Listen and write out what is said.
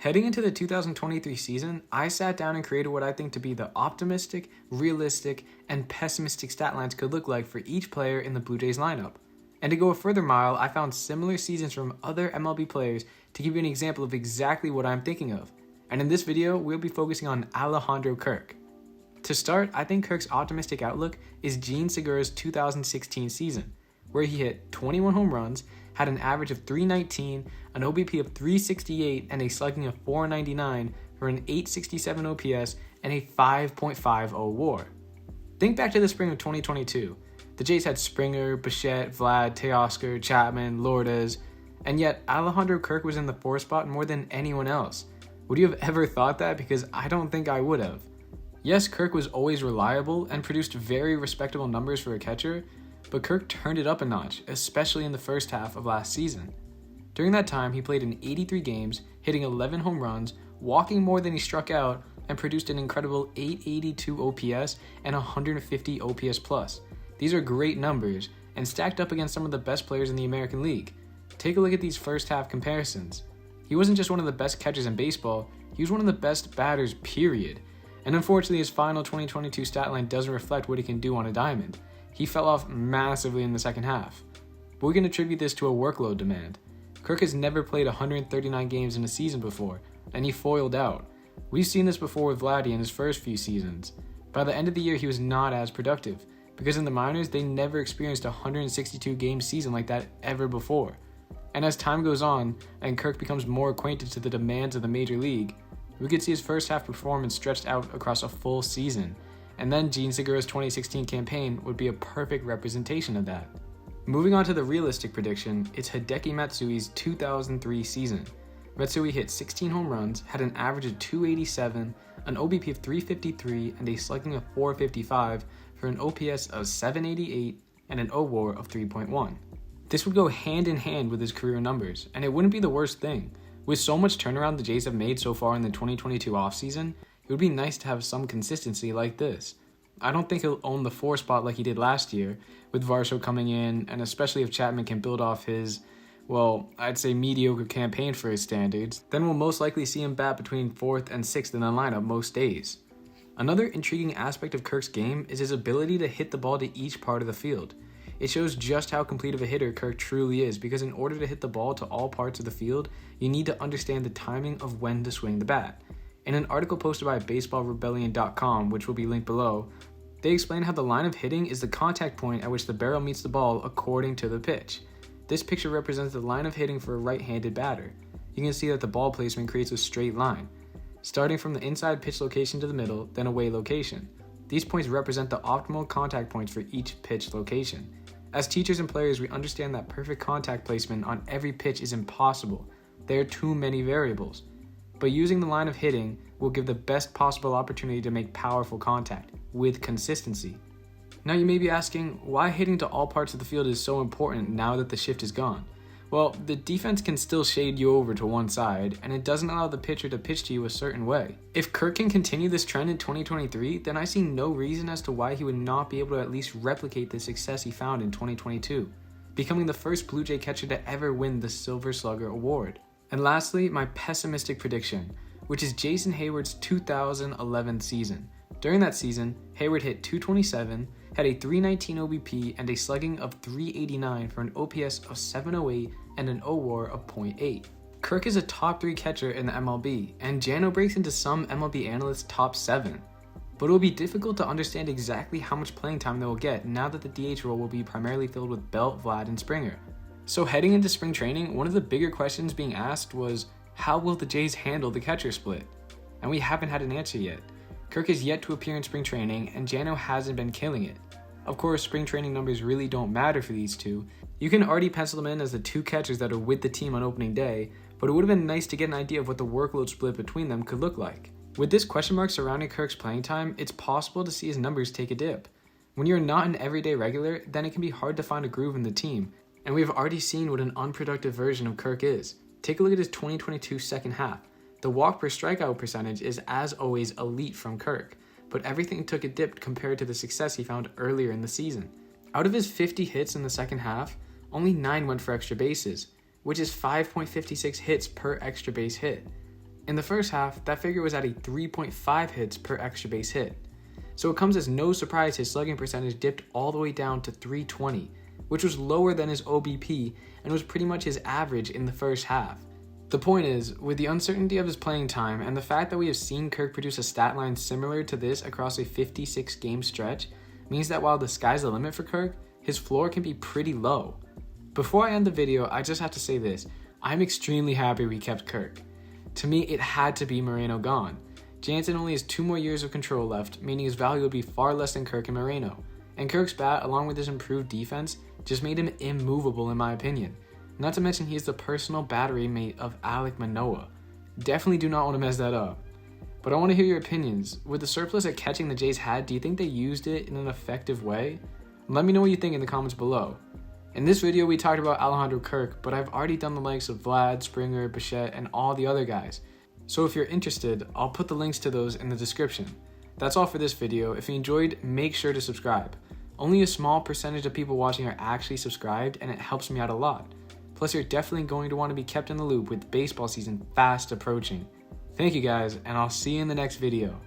Heading into the 2023 season, I sat down and created what I think to be the optimistic, realistic, and pessimistic stat lines could look like for each player in the Blue Jays lineup. And to go a further mile, I found similar seasons from other MLB players to give you an example of exactly what I'm thinking of. And in this video, we'll be focusing on Alejandro Kirk. To start, I think Kirk's optimistic outlook is Jean Segura's 2016 season, where he hit 21 home runs, had an average of 319, an OBP of 368, and a slugging of 499 for an 867 OPS and a 5.50 WAR. Think back to the spring of 2022. The Jays had Springer, Bichette, Vlad, Teoscar, Chapman, Lourdes, and yet Alejandro Kirk was in the 4th spot more than anyone else. Would you have ever thought that? Because I don't think I would have. Yes, Kirk was always reliable and produced very respectable numbers for a catcher, but Kirk turned it up a notch, especially in the first half of last season. During that time, he played in 83 games, hitting 11 home runs, walking more than he struck out, and produced an incredible 882 OPS and 150 OPS plus. These are great numbers, and stacked up against some of the best players in the American League. Take a look at these first half comparisons. He wasn't just one of the best catchers in baseball, he was one of the best batters, period. And unfortunately, his final 2022 stat line doesn't reflect what he can do on a diamond. He fell off massively in the second half. But we can attribute this to a workload demand. Kirk has never played 139 games in a season before, and he foiled out. We've seen this before with Vladdy in his first few seasons. By the end of the year, he was not as productive, because in the minors, they never experienced a 162-game season like that ever before. And as time goes on, and Kirk becomes more acquainted to the demands of the major league, we could see his first half performance stretched out across a full season. And then Jean Segura's 2016 campaign would be a perfect representation of that. Moving on to the realistic prediction, it's Hideki Matsui's 2003 season. Matsui hit 16 home runs, had an average of 287, an OBP of 353, and a slugging of 455 for an OPS of 788 and an OWAR of 3.1. This would go hand in hand with his career numbers, and it wouldn't be the worst thing. With so much turnaround the Jays have made so far in the 2022 offseason, it would be nice to have some consistency like this. I don't think he'll own the 4 spot like he did last year, with Varsho coming in, and especially if Chapman can build off his, well, I'd say mediocre campaign for his standards, then we'll most likely see him bat between 4th and 6th in the lineup most days. Another intriguing aspect of Kirk's game is his ability to hit the ball to each part of the field. It shows just how complete of a hitter Kirk truly is, because in order to hit the ball to all parts of the field, you need to understand the timing of when to swing the bat. In an article posted by BaseballRebellion.com, which will be linked below, they explain how the line of hitting is the contact point at which the barrel meets the ball according to the pitch. This picture represents the line of hitting for a right-handed batter. You can see that the ball placement creates a straight line, starting from the inside pitch location to the middle, then away location. These points represent the optimal contact points for each pitch location. As teachers and players, we understand that perfect contact placement on every pitch is impossible. There are too many variables. But using the line of hitting will give the best possible opportunity to make powerful contact with consistency. Now you may be asking why hitting to all parts of the field is so important now that the shift is gone. Well, the defense can still shade you over to one side, and it doesn't allow the pitcher to pitch to you a certain way. If Kirk can continue this trend in 2023, then I see no reason as to why he would not be able to at least replicate the success he found in 2022, becoming the first Blue Jay catcher to ever win the Silver Slugger award. And lastly, my pessimistic prediction, which is Jason Hayward's 2011 season. During that season, Hayward hit 227, had a 319 OBP and a slugging of 389 for an OPS of 708 and an OWAR of .8. Kirk is a top 3 catcher in the MLB, and Jano breaks into some MLB analysts' top 7. But it will be difficult to understand exactly how much playing time they will get now that the DH role will be primarily filled with Belt, Vlad, and Springer. So heading into spring training, one of the bigger questions being asked was, how will the Jays handle the catcher split? And we haven't had an answer yet. Kirk is yet to appear in spring training, and Jano hasn't been killing it. Of course, spring training numbers really don't matter for these two. You can already pencil them in as the 2 catchers that are with the team on opening day, but it would have been nice to get an idea of what the workload split between them could look like. With this question mark surrounding Kirk's playing time, it's possible to see his numbers take a dip. When you're not an everyday regular, then it can be hard to find a groove in the team, and we've already seen what an unproductive version of Kirk is. Take a look at his 2022 second half. The walk per strikeout percentage is, as always, elite from Kirk, but everything took a dip compared to the success he found earlier in the season. Out of his 50 hits in the second half, only 9 went for extra bases, which is 5.56 hits per extra base hit. In the first half, that figure was at a 3.5 hits per extra base hit. So it comes as no surprise his slugging percentage dipped all the way down to 320, which was lower than his OBP and was pretty much his average in the first half. The point is, with the uncertainty of his playing time and the fact that we have seen Kirk produce a stat line similar to this across a 56 game stretch, means that while the sky's the limit for Kirk, his floor can be pretty low. Before I end the video, I just have to say this: I'm extremely happy we kept Kirk. To me, it had to be Moreno gone. Jansen only has 2 more years of control left, meaning his value would be far less than Kirk and Moreno. And Kirk's bat, along with his improved defense, just made him immovable in my opinion. Not to mention he is the personal battery mate of Alek Manoah. Definitely do not want to mess that up. But I want to hear your opinions. With the surplus at catching the Jays had, do you think they used it in an effective way? Let me know what you think in the comments below. In this video we talked about Alejandro Kirk, but I've already done the likes of Vlad, Springer, Bichette, and all the other guys. So if you're interested, I'll put the links to those in the description. That's all for this video. If you enjoyed, make sure to subscribe. Only a small percentage of people watching are actually subscribed, and it helps me out a lot. Plus, you're definitely going to want to be kept in the loop with baseball season fast approaching. Thank you guys, and I'll see you in the next video.